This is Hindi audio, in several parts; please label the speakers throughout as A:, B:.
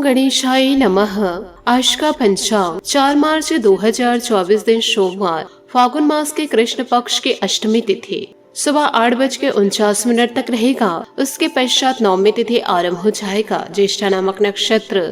A: गणेशाय नमः। आज का पंचांग 4 मार्च 2024 दिन सोमवार, फागुन मास के कृष्ण पक्ष की अष्टमी तिथि सुबह 8:49 तक रहेगा। उसके पश्चात नवमी तिथि आरंभ हो जाएगा। ज्येष्ठा नामक नक्षत्र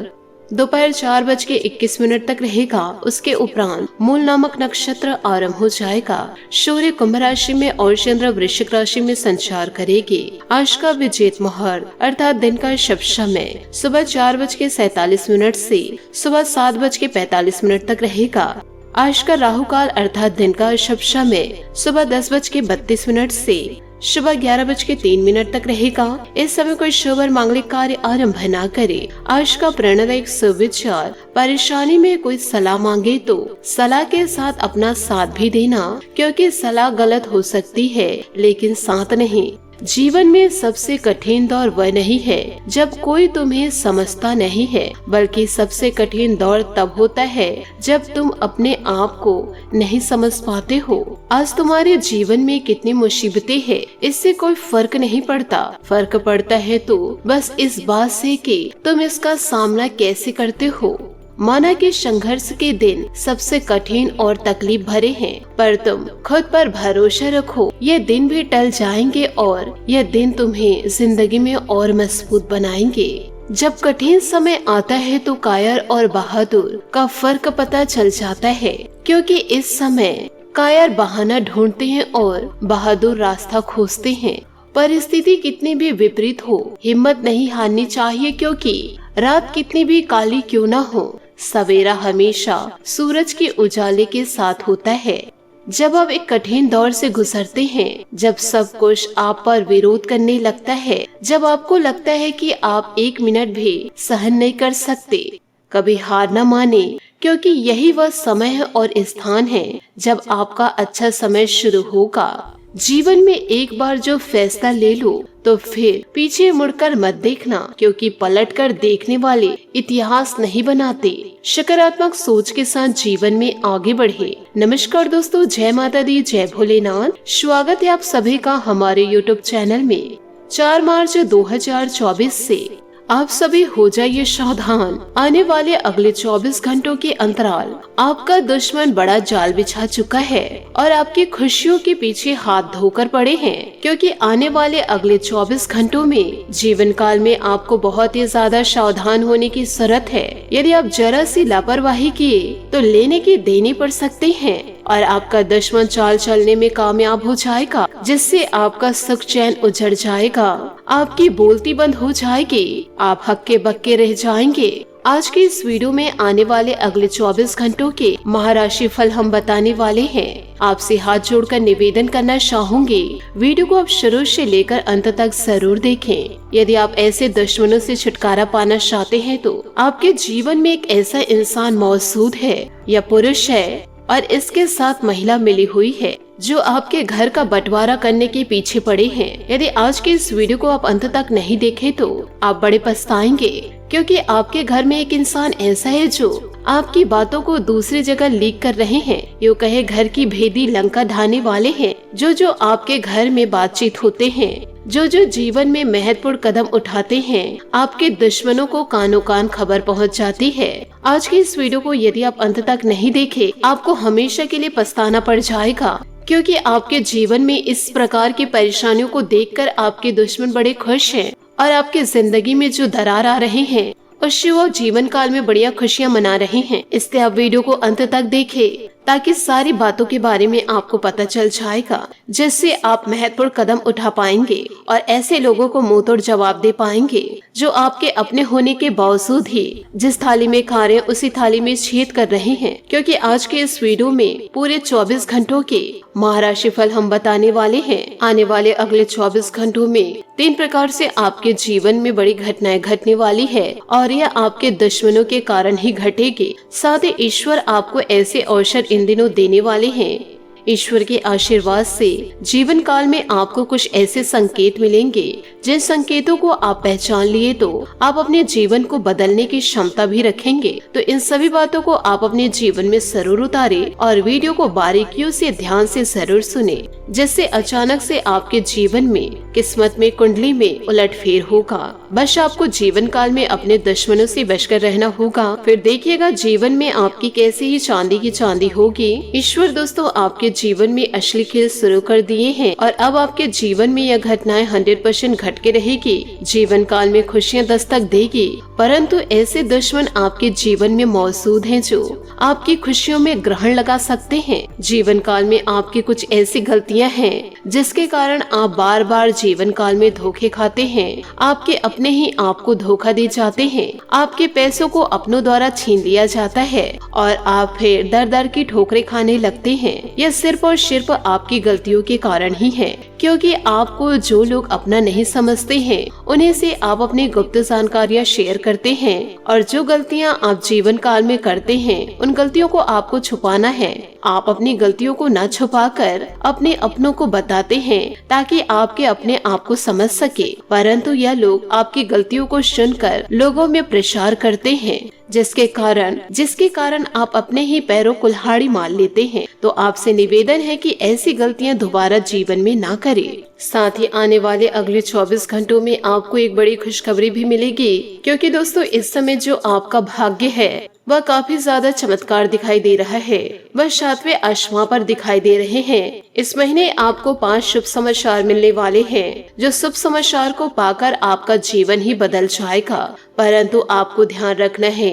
A: दोपहर 4:21 तक रहेगा। उसके उपरांत मूल नामक नक्षत्र आरंभ हो जाएगा। सूर्य कुंभ राशि में और चंद्र वृश्चिक राशि में संचार करेगी। आज का विजेत मुहूर्त अर्थात दिन का शुभ समय सुबह 4:47 से सुबह 7:45 तक रहेगा। आज का राहु काल अर्थात दिन का शुभ समय सुबह 10:32 से सुबह 11:03 तक रहेगा। इस समय कोई शुभ और मांगलिक कार्य आरंभ न करे। आज का प्रणव सुविचार, परेशानी में कोई सलाह मांगे तो सलाह के साथ अपना साथ भी देना, क्योंकि सलाह गलत हो सकती है लेकिन साथ नहीं। जीवन में सबसे कठिन दौर वह नहीं है जब कोई तुम्हें समझता नहीं है, बल्कि सबसे कठिन दौर तब होता है जब तुम अपने आप को नहीं समझ पाते हो। आज तुम्हारे जीवन में कितनी मुसीबतें हैं, इससे कोई फर्क नहीं पड़ता। फर्क पड़ता है तो बस इस बात से कि तुम इसका सामना कैसे करते हो। माना कि संघर्ष के दिन सबसे कठिन और तकलीफ भरे हैं, पर तुम खुद पर भरोसा रखो। ये दिन भी टल जाएंगे और ये दिन तुम्हें जिंदगी में और मजबूत बनाएंगे। जब कठिन समय आता है तो कायर और बहादुर का फर्क पता चल जाता है, क्योंकि इस समय कायर बहाना ढूंढते हैं और बहादुर रास्ता खोजते हैं। परिस्थिति कितनी भी विपरीत हो, हिम्मत नहीं हारनी चाहिए, क्योंकि रात कितनी भी काली क्यों न हो, सवेरा हमेशा सूरज के उजाले के साथ होता है। जब आप एक कठिन दौर से गुजरते हैं, जब सब कुछ आप पर विरोध करने लगता है, जब आपको लगता है कि आप 1 मिनट भी सहन नहीं कर सकते, कभी हार न माने, क्योंकि यही वह समय है और स्थान है जब आपका अच्छा समय शुरू होगा। जीवन में एक बार जो फैसला ले लो तो फिर पीछे मुड़कर मत देखना, क्योंकि पलटकर देखने वाले इतिहास नहीं बनाते। सकारात्मक सोच के साथ जीवन में आगे बढ़े। नमस्कार दोस्तों, जय माता दी, जय भोलेनाथ। स्वागत है आप सभी का हमारे YouTube चैनल में। 4 मार्च 2024 से आप सभी हो जाइए सावधान। आने वाले अगले 24 घंटों के अंतराल आपका दुश्मन बड़ा जाल बिछा चुका है और आपकी खुशियों के पीछे हाथ धोकर पड़े हैं, क्योंकि आने वाले अगले 24 घंटों में जीवन काल में आपको बहुत ही ज्यादा सावधान होने की जरूरत है। यदि आप जरा सी लापरवाही किए तो लेने के देने पड़ सकते हैं और आपका दुश्मन चाल चलने में कामयाब हो जाएगा, जिससे आपका सुख चैन उजड़ जाएगा। आपकी बोलती बंद हो जाएगी, आप हक्के बक्के रह जाएंगे। आज की इस वीडियो में आने वाले अगले 24 घंटों के महाराशि फल हम बताने वाले हैं। आपसे हाथ जोड़कर निवेदन करना चाहूंगी, वीडियो को आप शुरू से लेकर अंत तक जरूर देखें। यदि आप ऐसे दुश्मनों से छुटकारा पाना चाहते हैं तो आपके जीवन में एक ऐसा इंसान मौजूद है या पुरुष है और इसके साथ महिला मिली हुई है जो आपके घर का बंटवारा करने के पीछे पड़े हैं। यदि आज के इस वीडियो को आप अंत तक नहीं देखे तो आप बड़े पछताएंगे, क्योंकि आपके घर में एक इंसान ऐसा है जो आपकी बातों को दूसरी जगह लीक कर रहे हैं। यूँ कहे घर की भेदी लंका ढाने वाले हैं। जो आपके घर में बातचीत होते हैं, जो जीवन में महत्वपूर्ण कदम उठाते हैं, आपके दुश्मनों को कानों कान खबर पहुंच जाती है। आज की इस वीडियो को यदि आप अंत तक नहीं देखे, आपको हमेशा के लिए पछताना पड़ जाएगा, क्योंकि आपके जीवन में इस प्रकार की परेशानियों को देखकर आपके दुश्मन बड़े खुश हैं और आपके जिंदगी में जो दरार आ रहे हैं उससे वो जीवन काल में बढ़िया खुशियां मना रहे हैं। इसलिए आप वीडियो को अंत तक देखें, ताकि सारी बातों के बारे में आपको पता चल जाएगा, जिससे आप महत्वपूर्ण कदम उठा पाएंगे और ऐसे लोगों को मुंह तोड़ जवाब दे पाएंगे जो आपके अपने होने के बावजूद ही जिस थाली में खा रहे हैं उसी थाली में छेद कर रहे हैं। क्योंकि आज के इस वीडियो में पूरे 24 घंटों के महाराशि फल हम बताने वाले हैं। आने वाले अगले 24 घंटों में 3 प्रकार से आपके जीवन में बड़ी घटनाएं घटने वाली है और यह आपके दुश्मनों के कारण ही घटेगी। साथ ही ईश्वर आपको ऐसे अवसर इन दिनों देने वाले हैं। ईश्वर के आशीर्वाद से जीवन काल में आपको कुछ ऐसे संकेत मिलेंगे, जिन संकेतों को आप पहचान लिए तो आप अपने जीवन को बदलने की क्षमता भी रखेंगे। तो इन सभी बातों को आप अपने जीवन में जरूर उतारे और वीडियो को बारीकियों से ध्यान से जरूर सुने, जिससे अचानक से आपके जीवन में किस्मत में, कुंडली में उलटफेर होगा। बस आपको जीवन काल में अपने दुश्मनों से बचकर रहना होगा। फिर देखिएगा जीवन में आपकी कैसी ही चांदी की चांदी होगी। ईश्वर दोस्तों आपके जीवन में असली खेल शुरू कर दिए हैं और अब आपके जीवन में यह घटनाएं 100% घट के रहेगी। जीवन काल में खुशियां दस्तक देगी, परंतु ऐसे दुश्मन आपके जीवन में मौजूद हैं जो आपकी खुशियों में ग्रहण लगा सकते हैं। जीवन काल में आपकी कुछ ऐसी गलतियां हैं जिसके कारण आप बार बार जीवन काल में धोखे खाते हैं। आपके अपने ही आपको धोखा दे जाते हैं, आपके पैसों को अपनों द्वारा छीन लिया जाता है और आप फिर दर दर की ठोकरें खाने लगते हैं। यह सिर्फ और सिर्फ आपकी गलतियों के कारण ही है, क्योंकि आपको जो लोग अपना नहीं समझते हैं उन्हें से आप अपनी गुप्त जानकारियाँ शेयर करते हैं और जो गलतियाँ आप जीवन काल में करते हैं उन गलतियों को आपको छुपाना है। आप अपनी गलतियों को न छुपाकर अपने अपनों को बताते हैं ताकि आपके अपने आप को समझ सके, परंतु यह लोग आपकी गलतियों को सुनकर लोगों में प्रचार करते हैं, जिसके कारण आप अपने ही पैरों कुल्हाड़ी मार लेते हैं। तो आपसे निवेदन है कि ऐसी गलतियां दोबारा जीवन में ना करें। साथ ही आने वाले अगले 24 घंटों में आपको एक बड़ी खुशखबरी भी मिलेगी, क्योंकि दोस्तों इस समय जो आपका भाग्य है वह काफी ज्यादा चमत्कार दिखाई दे रहा है। वह 7वें आसमां पर दिखाई दे रहे हैं। इस महीने आपको 5 शुभ समाचार मिलने वाले हैं, जो शुभ समाचार को पाकर आपका जीवन ही बदल जाएगा। परंतु आपको ध्यान रखना है,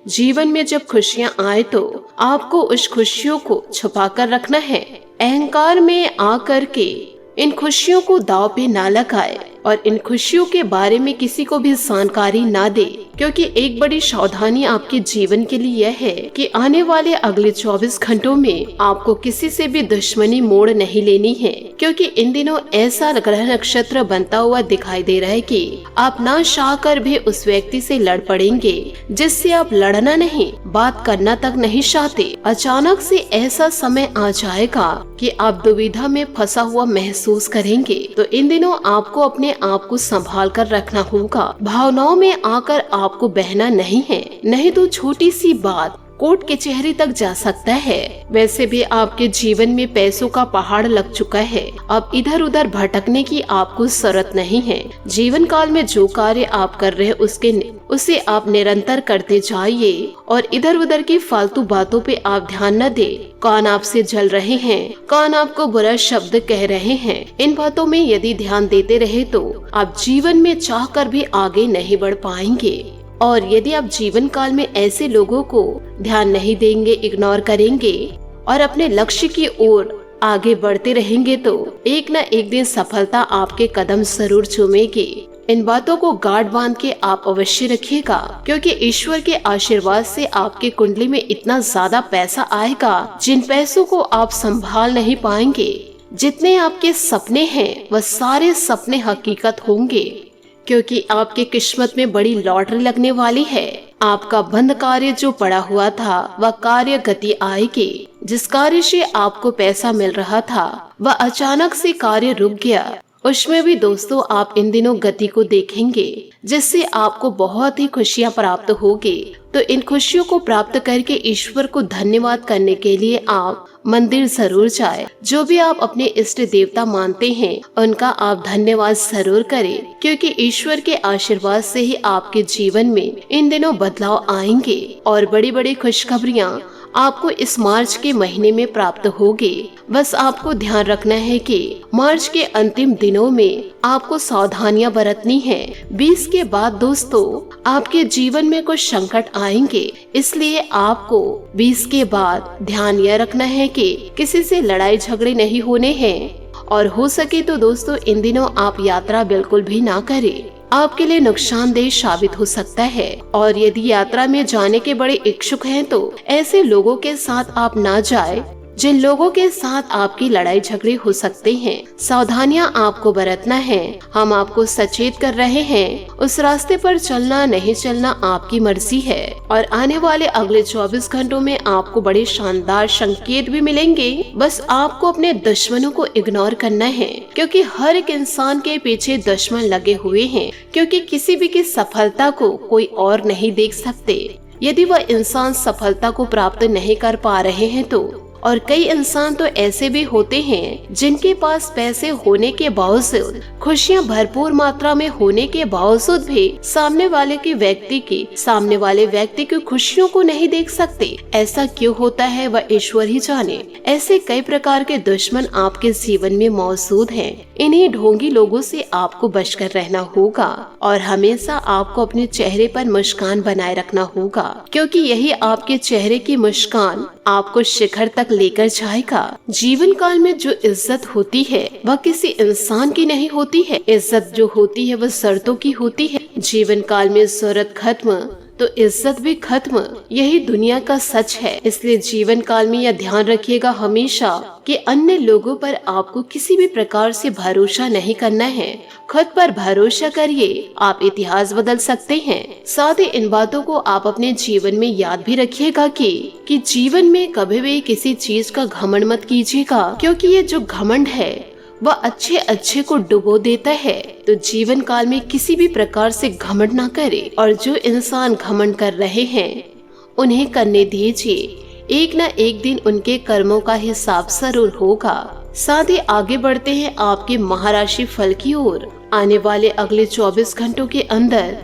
A: जीवन में जब खुशियाँ आए तो आपको उस खुशियों को छुपा कर रखना है। अहंकार में आकर के इन खुशियों को दांव पे ना लगाए और इन खुशियों के बारे में किसी को भी जानकारी ना दे, क्योंकि एक बड़ी सावधानी आपके जीवन के लिए यह है कि आने वाले अगले 24 घंटों में आपको किसी से भी दुश्मनी मोड़ नहीं लेनी है, क्योंकि इन दिनों ऐसा ग्रह नक्षत्र बनता हुआ दिखाई दे रहा है कि आप ना चाह कर भी उस व्यक्ति से लड़ पड़ेंगे जिससे आप लड़ना नहीं, बात करना तक नहीं चाहते। अचानक से ऐसा समय आ जाएगा कि आप दुविधा में फंसा हुआ महसूस करेंगे। तो इन दिनों आपको अपने आप को संभाल कर रखना होगा। भावनाओं में आकर आपको बहना नहीं है, नहीं तो छोटी सी बात कोर्ट कचहरी तक जा सकता है। वैसे भी आपके जीवन में पैसों का पहाड़ लग चुका है, अब इधर उधर भटकने की आपको जरूरत नहीं है। जीवन काल में जो कार्य आप कर रहे हैं उसे आप निरंतर करते जाइए और इधर उधर की फालतू बातों पे आप ध्यान न दे। कान आपसे जल रहे हैं, कान आपको बुरा शब्द कह रहे हैं, इन बातों में यदि ध्यान देते रहे तो आप जीवन में चाहकर भी आगे नहीं बढ़ पाएंगे। और यदि आप जीवन काल में ऐसे लोगों को ध्यान नहीं देंगे, इग्नोर करेंगे और अपने लक्ष्य की ओर आगे बढ़ते रहेंगे तो एक न एक दिन सफलता आपके कदम जरूर चूमेगी। इन बातों को गांठ बांध के आप अवश्य रखिएगा, क्योंकि ईश्वर के आशीर्वाद से आपकी कुंडली में इतना ज्यादा पैसा आएगा जिन पैसों को आप संभाल नहीं पाएंगे। जितने आपके सपने हैं वह सारे सपने हकीकत होंगे, क्योंकि आपकी किस्मत में बड़ी लॉटरी लगने वाली है। आपका बंद कार्य जो पड़ा हुआ था वह कार्य गति आएगी। जिस कार्य से आपको पैसा मिल रहा था वह अचानक से कार्य रुक गया, उसमें भी दोस्तों आप इन दिनों गति को देखेंगे, जिससे आपको बहुत ही खुशियां प्राप्त होगी। तो इन खुशियों को प्राप्त करके ईश्वर को धन्यवाद करने के लिए आप मंदिर जरूर जाए। जो भी आप अपने इष्ट देवता मानते हैं उनका आप धन्यवाद जरूर करें, क्योंकि ईश्वर के आशीर्वाद से ही आपके जीवन में इन दिनों बदलाव आएंगे और बड़ी बड़ी खुशखबरियाँ आपको इस मार्च के महीने में प्राप्त होगी। बस आपको ध्यान रखना है कि मार्च के अंतिम दिनों में आपको सावधानियां बरतनी है। 20 के बाद दोस्तों आपके जीवन में कुछ संकट आएंगे, इसलिए आपको 20 के बाद ध्यान यह रखना है कि किसी से लड़ाई झगड़े नहीं होने हैं और हो सके तो दोस्तों इन दिनों आप यात्रा बिल्कुल भी ना करें, आपके लिए नुकसानदेह साबित हो सकता है। और यदि यात्रा में जाने के बड़े इच्छुक हैं तो ऐसे लोगों के साथ आप ना जाएं जिन लोगों के साथ आपकी लड़ाई झगड़े हो सकते हैं। सावधानियां आपको बरतना है। हम आपको सचेत कर रहे हैं, उस रास्ते पर चलना नहीं चलना आपकी मर्जी है। और आने वाले अगले 24 घंटों में आपको बड़े शानदार संकेत भी मिलेंगे। बस आपको अपने दुश्मनों को इग्नोर करना है, क्योंकि हर एक इंसान के पीछे दुश्मन लगे हुए हैं, क्योंकि किसी भी की सफलता को कोई और नहीं देख सकते। यदि वह इंसान सफलता को प्राप्त नहीं कर पा रहे हैं तो और कई इंसान तो ऐसे भी होते हैं जिनके पास पैसे होने के बावजूद, खुशियाँ भरपूर मात्रा में होने के बावजूद भी सामने वाले व्यक्ति की खुशियों को नहीं देख सकते। ऐसा क्यों होता है वह ईश्वर ही जाने। ऐसे कई प्रकार के दुश्मन आपके जीवन में मौजूद हैं। इन्हीं ढोंगी लोगों से आपको बचकर रहना होगा और हमेशा आपको अपने चेहरे पर मुस्कान बनाए रखना होगा, क्योंकि यही आपके चेहरे की मुस्कान आपको शिखर तक लेकर जाएगा। जीवन काल में जो इज्जत होती है वह किसी इंसान की नहीं होती है। इज्जत जो होती है वह शर्तों की होती है। जीवन काल में शोहरत खत्म तो इज्जत भी खत्म, यही दुनिया का सच है। इसलिए जीवन काल में यह ध्यान रखिएगा हमेशा कि अन्य लोगों पर आपको किसी भी प्रकार से भरोसा नहीं करना है। खुद पर भरोसा करिए, आप इतिहास बदल सकते हैं। साथ ही इन बातों को आप अपने जीवन में याद भी रखिएगा कि जीवन में कभी भी किसी चीज का घमंड मत कीजिएगा, क्योंकि ये जो घमंड है वह अच्छे को डुबो देता है। तो जीवन काल में किसी भी प्रकार से घमंड ना करे, और जो इंसान घमंड कर रहे हैं उन्हें करने दीजिए। एक न एक दिन उनके कर्मों का हिसाब जरूर होगा। साथ ही आगे बढ़ते हैं आपके महाराशि फल की ओर। आने वाले अगले 24 घंटों के अंदर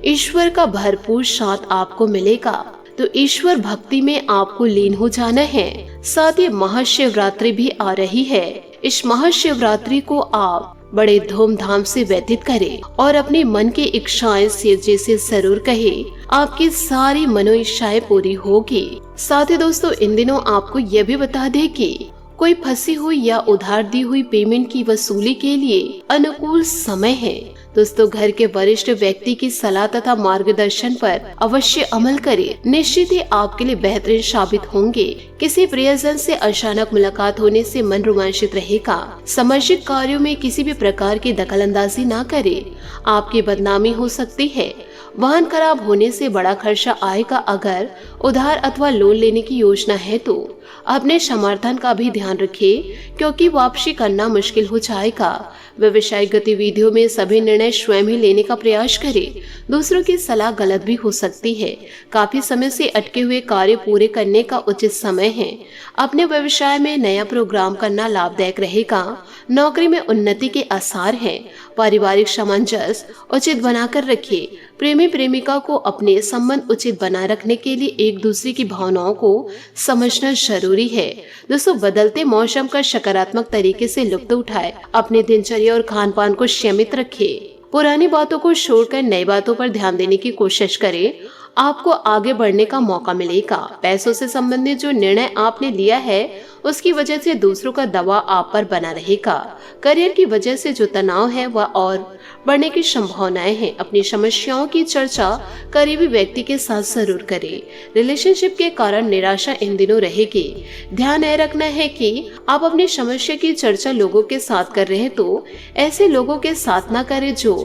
A: ईश्वर का भरपूर साथ आपको मिलेगा, तो ईश्वर भक्ति में आपको लीन हो जाना है। साथ ही महाशिवरात्रि भी आ रही है। इस महाशिवरात्रि को आप बड़े धूमधाम से व्यतीत करें और अपने मन की इच्छाएं शिवजी से जरूर कहें। आपकी सारी मनो इच्छाएं पूरी होगी। साथ ही दोस्तों, इन दिनों आपको यह भी बता दें कि कोई फंसी हुई या उधार दी हुई पेमेंट की वसूली के लिए अनुकूल समय है। दोस्तों, घर के वरिष्ठ व्यक्ति की सलाह तथा मार्गदर्शन पर अवश्य अमल करें। निश्चित ही आपके लिए बेहतरीन साबित होंगे। किसी प्रियजन से अचानक मुलाकात होने से मन रोमांचित रहेगा। सामाजिक कार्यों में किसी भी प्रकार की दखलंदाजी ना करें, आपकी बदनामी हो सकती है। वाहन खराब होने से बड़ा खर्चा आएगा। अगर उधार अथवा लोन लेने की योजना है तो अपने समर्थन का भी ध्यान रखें, क्योंकि वापसी करना मुश्किल हो जाएगा। व्यवसायिक गतिविधियों में सभी निर्णय स्वयं ही लेने का प्रयास करें। दूसरों की सलाह गलत भी हो सकती है। काफी समय से अटके हुए कार्य पूरे करने का उचित समय है। अपने व्यवसाय में नया प्रोग्राम करना लाभदायक रहेगा। नौकरी में उन्नति के आसार हैं। पारिवारिक सामंजस्य उचित बनाकर रखिए। प्रेमी प्रेमिका को अपने संबंध उचित बनाए रखने के लिए एक दूसरे की भावनाओं को समझना जरूरी है। दोस्तों, बदलते मौसम का सकारात्मक तरीके से लुत्फ उठाए। अपने दिनचर्या और खान पान को सीमित रखें। पुरानी बातों को छोड़कर नई बातों पर ध्यान देने की कोशिश करें। आपको आगे बढ़ने का मौका मिलेगा। पैसों से संबंधित जो निर्णय आपने लिया है उसकी वजह से दूसरों का दबाव आप पर बना रहेगा। करियर की वजह से जो तनाव है वह और बढ़ने की संभावनाएं हैं। अपनी समस्याओं की चर्चा करीबी व्यक्ति के साथ जरूर करें। रिलेशनशिप के कारण निराशा इन दिनों रहेगी। ध्यान यह रखना है कि आप अपनी समस्या की चर्चा लोगों के साथ कर रहे हैं तो ऐसे लोगों के साथ ना करें जो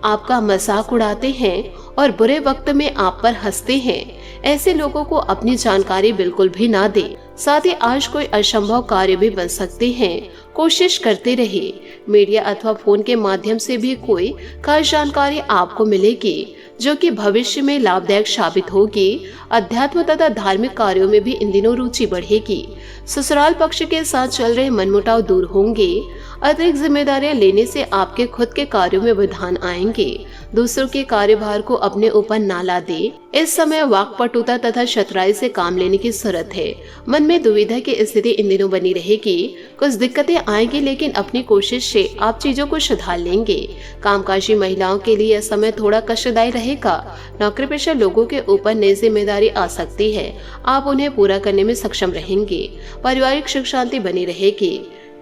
A: आपका मजाक उड़ाते हैं और बुरे वक्त में आप पर हंसते हैं। ऐसे लोगों को अपनी जानकारी बिल्कुल भी ना दें। साथ ही आज कोई असंभव कार्य भी बन सकते हैं। कोशिश करते रहिए। मीडिया अथवा फोन के माध्यम से भी कोई खास जानकारी आपको मिलेगी जो कि भविष्य में लाभदायक साबित होगी। अध्यात्म तथा धार्मिक कार्यों में भी इन दिनों रुचि बढ़ेगी। ससुराल पक्ष के साथ चल रहे मनमुटाव दूर होंगे। अतिरिक्त जिम्मेदारियां लेने से आपके खुद के कार्यों में विधान आएंगे। दूसरों के कार्यभार को अपने ऊपर ना ला दे। इस समय वाक्पटुता तथा शतराई से काम लेने की जरूरत है। मन में दुविधा की स्थिति इन दिनों बनी रहेगी। कुछ दिक्कतें आएंगी, लेकिन अपनी कोशिश से आप चीजों को सुधार लेंगे। कामकाजी महिलाओं के लिए यह समय थोड़ा कष्टदायी रहेगा। नौकरी पेशा लोगों के ऊपर नई जिम्मेदारी आ सकती है। आप उन्हें पूरा करने में सक्षम रहेंगे। पारिवारिक सुख शांति बनी रहेगी।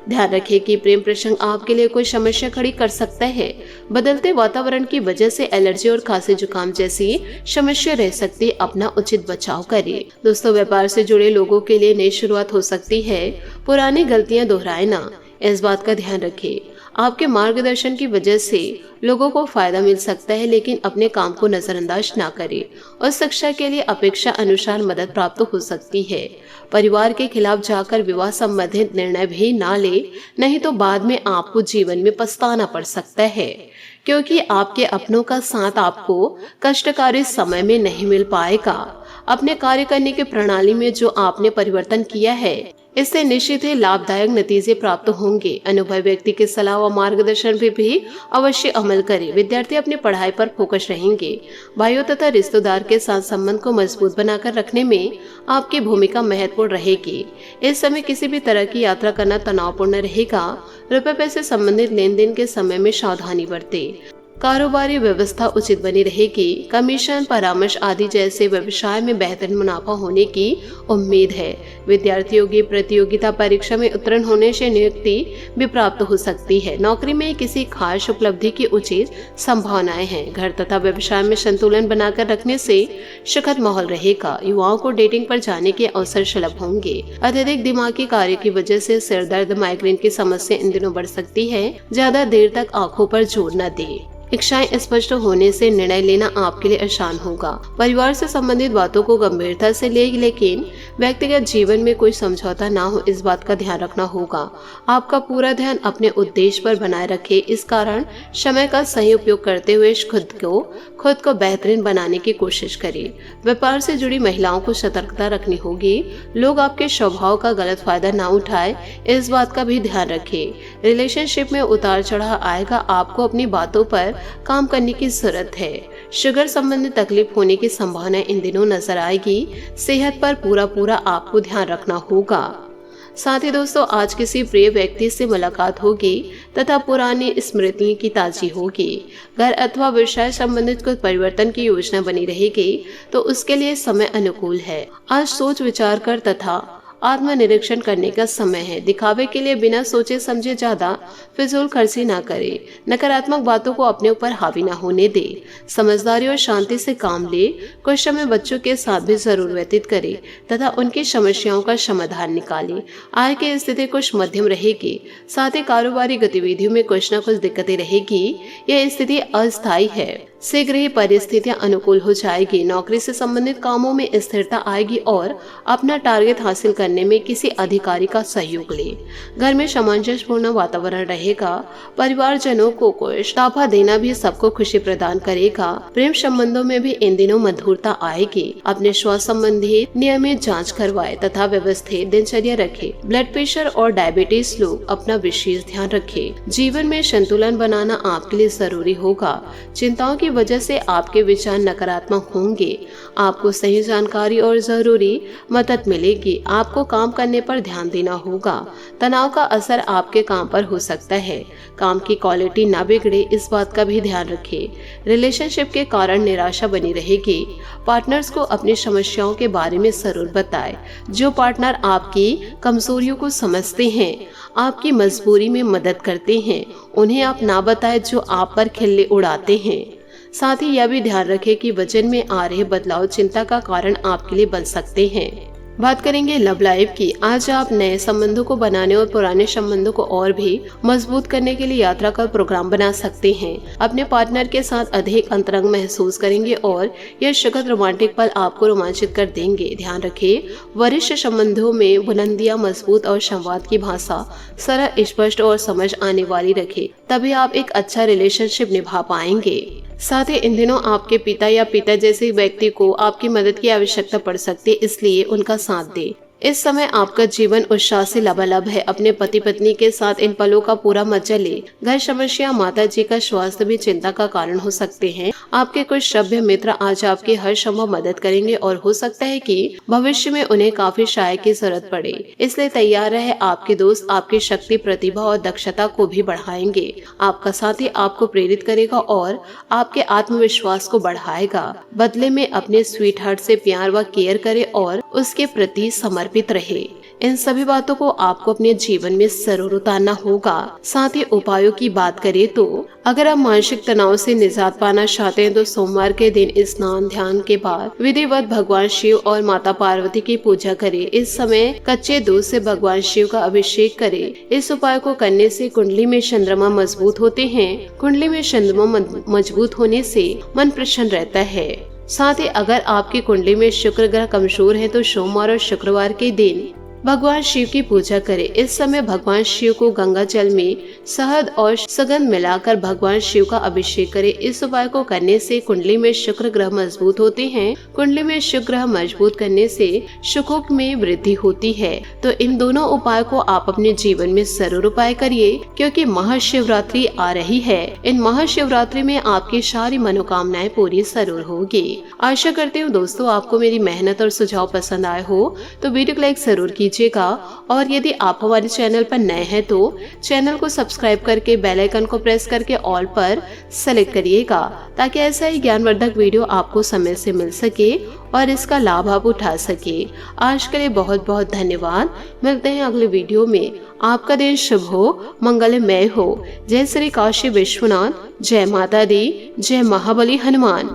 A: ध्यान रखें कि प्रेम प्रसंग आपके लिए कोई समस्या खड़ी कर सकता है। बदलते वातावरण की वजह से एलर्जी और खांसी जुकाम जैसी समस्या रह सकती है। अपना उचित बचाव करें। दोस्तों, व्यापार से जुड़े लोगों के लिए नई शुरुआत हो सकती है। पुरानी गलतियां दोहराए ना, इस बात का ध्यान रखें। आपके मार्गदर्शन की वजह से लोगों को फायदा मिल सकता है, लेकिन अपने काम को नजरअंदाज ना करें। उस शिक्षा के लिए अपेक्षा अनुसार मदद प्राप्त हो सकती है। परिवार के खिलाफ जाकर विवाह संबंधित निर्णय भी ना ले, नहीं तो बाद में आपको जीवन में पछताना पड़ सकता है, क्योंकि आपके अपनों का साथ आपको कष्टकारी समय में नहीं मिल पाएगा। अपने कार्य करने की प्रणाली में जो आपने परिवर्तन किया है, इससे निश्चित ही लाभदायक नतीजे प्राप्त होंगे। अनुभवी व्यक्ति की सलाह व मार्गदर्शन पे भी अवश्य अमल करें। विद्यार्थी अपनी पढ़ाई पर फोकस रहेंगे। भाइयों तथा रिश्तेदार के साथ संबंध को मजबूत बनाकर रखने में आपकी भूमिका महत्वपूर्ण रहेगी। इस समय किसी भी तरह की यात्रा करना तनावपूर्ण रहेगा। रुपए पैसे संबंधित लेन देन के समय में सावधानी बरतें। कारोबारी व्यवस्था उचित बनी रहेगी। कमीशन, परामर्श आदि जैसे व्यवसाय में बेहतर मुनाफा होने की उम्मीद है। विद्यार्थियों की प्रतियोगिता परीक्षा में उत्तीर्ण होने से नियुक्ति भी प्राप्त हो सकती है। नौकरी में किसी खास उपलब्धि की उचित संभावनाएं हैं। घर तथा व्यवसाय में संतुलन बनाकर रखने से सुखद माहौल रहेगा। युवाओं को डेटिंग पर जाने के अवसर सुलभ होंगे। अत्यधिक दिमागी कार्य की वजह से सिर दर्द, माइग्रेन की समस्या इन दिनों बढ़ सकती है। ज्यादा देर तक आंखों पर जोर न दें। इच्छाएं स्पष्ट होने से निर्णय लेना आपके लिए आसान होगा। परिवार से संबंधित बातों को गंभीरता से लेकिन व्यक्तिगत जीवन में कोई समझौता ना हो, इस बात का ध्यान रखना होगा। आपका पूरा ध्यान अपने उद्देश्य पर बनाए रखें। इस कारण समय का सही उपयोग करते हुए खुद को बेहतरीन बनाने की कोशिश करें। व्यापार से जुड़ी महिलाओं को सतर्कता रखनी होगी। लोग आपके स्वभाव का गलत फायदा ना उठाए, इस बात का भी ध्यान रखें। रिलेशनशिप में उतार चढ़ाव आएगा। आपको अपनी बातों पर काम करने की जरूरत है। शुगर संबंधित तकलीफ होने की संभावना इन दिनों नजर आएगी। सेहत पर पूरा आपको ध्यान रखना होगा। साथ ही दोस्तों, आज किसी प्रिय व्यक्ति से मुलाकात होगी तथा पुरानी स्मृतियों की ताजी होगी। घर अथवा व्यवसाय संबंधित कुछ परिवर्तन की योजना बनी रहेगी, तो उसके लिए समय अनुकूल है। आज सोच विचार कर तथा आत्मनिरीक्षण करने का समय है। दिखावे के लिए बिना सोचे समझे ज्यादा फिजूल खर्ची ना करें। नकारात्मक बातों को अपने ऊपर हावी ना होने दे। समझदारी और शांति से काम ले। कुछ समय बच्चों के साथ भी जरूर व्यतीत करें तथा उनकी समस्याओं का समाधान निकालें। आय की स्थिति कुछ मध्यम रहेगी। साथ ही कारोबारी गतिविधियों में कुछ न कुछ दिक्कतें रहेगी। यह स्थिति अस्थायी है। शीघ्र ही परिस्थितियां अनुकूल हो जाएगी। नौकरी से संबंधित कामों में स्थिरता आएगी और अपना टारगेट हासिल करने में किसी अधिकारी का सहयोग ले। घर में सामंजस्यपूर्ण वातावरण रहेगा। परिवारजनों को कुछ तोहफा देना भी सबको खुशी प्रदान करेगा। प्रेम संबंधों में भी इन दिनों मधुरता आएगी। अपने स्वास्थ्य संबंधी नियमित जांच करवाए तथा व्यवस्थित दिनचर्या रखे। ब्लड प्रेशर और डायबिटीज लोग अपना विशेष ध्यान रखें। जीवन में संतुलन बनाना आपके लिए जरूरी होगा। चिंताओं की वजह से आपके विचार नकारात्मक होंगे। आपको सही जानकारी और जरूरी मदद मिलेगी। आपको काम करने पर ध्यान देना होगा। तनाव का असर आपके काम पर हो सकता है। काम की क्वालिटी ना बिगड़े, इस बात का भी ध्यान रखें। रिलेशनशिप के कारण निराशा बनी रहेगी। पार्टनर्स को अपनी समस्याओं के बारे में जरूर बताएं। जो पार्टनर आपकी कमजोरियों को समझते हैं, आपकी मजबूरी में मदद करते हैं, उन्हें आप ना बताएं जो आप पर खिल्ली उड़ाते हैं। साथ ही यह भी ध्यान रखें कि वजन में आ रहे बदलाव चिंता का कारण आपके लिए बन सकते हैं। बात करेंगे लव लाइफ की। आज आप नए संबंधों को बनाने और पुराने संबंधों को और भी मजबूत करने के लिए यात्रा का प्रोग्राम बना सकते हैं। अपने पार्टनर के साथ अधिक अंतरंग महसूस करेंगे और यह सुखद रोमांटिक पल आपको रोमांचित कर देंगे। ध्यान रखें, वरिष्ठ संबंधों में बुलंदियां मजबूत और संवाद की भाषा सरल, स्पष्ट और समझ आने वाली रखें, तभी आप एक अच्छा रिलेशनशिप निभा पाएंगे। साथ ही इन दिनों आपके पिता या पिता जैसे व्यक्ति को आपकी मदद की आवश्यकता पड़ सकती है, इसलिए उनका साथ दें। इस समय आपका जीवन उत्साह से लबालब है। अपने पति पत्नी के साथ इन पलों का पूरा मजा ले। घर समस्या, माता जी का स्वास्थ्य भी चिंता का कारण हो सकते हैं। आपके कुछ सभ्य मित्र आज आपकी हर संभव मदद करेंगे और हो सकता है कि भविष्य में उन्हें काफी सहायता की जरूरत पड़े, इसलिए तैयार रहे। आपके दोस्त आपकी शक्ति, प्रतिभा और दक्षता को भी बढ़ाएंगे। आपका साथी आपको प्रेरित करेगा और आपके आत्मविश्वास को बढ़ाएगा। बदले में अपने स्वीट हार्ट से प्यार व केयर करे और उसके प्रति समर्पित रहे। इन सभी बातों को आपको अपने जीवन में जरूर उतारना होगा। साथ ही उपायों की बात करें तो अगर आप मानसिक तनाव से निजात पाना चाहते हैं तो सोमवार के दिन स्नान ध्यान के बाद विधिवत भगवान शिव और माता पार्वती की पूजा करें। इस समय कच्चे दूध से भगवान शिव का अभिषेक करें। इस उपाय को करने से कुंडली में चंद्रमा मजबूत होते हैं। कुंडली में चंद्रमा मजबूत होने से मन प्रसन्न रहता है। साथ ही अगर आपकी कुंडली में शुक्र ग्रह कमजोर है तो सोमवार और शुक्रवार के दिन भगवान शिव की पूजा करें। इस समय भगवान शिव को गंगा जल में शहद और सुगंध मिलाकर भगवान शिव का अभिषेक करें। इस उपाय को करने से कुंडली में शुक्र ग्रह मजबूत होते हैं। कुंडली में शुक्र ग्रह मजबूत करने से सुखों में वृद्धि होती है। तो इन दोनों उपाय को आप अपने जीवन में जरूर उपाय करिए, क्योंकि महाशिवरात्रि आ रही है। इन महाशिवरात्रि में आपकी सारी मनोकामनाएं पूरी जरूर होगी। आशा करती हूँ दोस्तों आपको मेरी मेहनत और सुझाव पसंद आए हो, तो वीडियो को लाइक जरूर कीजिएगा। और यदि आप हमारे चैनल पर नए हैं तो चैनल को सब्सक्राइब करके बेल आइकन को प्रेस करके ऑल पर सेलेक्ट करिएगा, ताकि ऐसा ही ज्ञानवर्धक वीडियो आपको समय से मिल सके और इसका लाभ आप उठा सके। आज के लिए बहुत बहुत धन्यवाद। मिलते हैं अगले वीडियो में। आपका दिन शुभ हो, मंगलमय हो। जय श्री काशी विश्वनाथ, जय माता दी, जय महाबली हनुमान।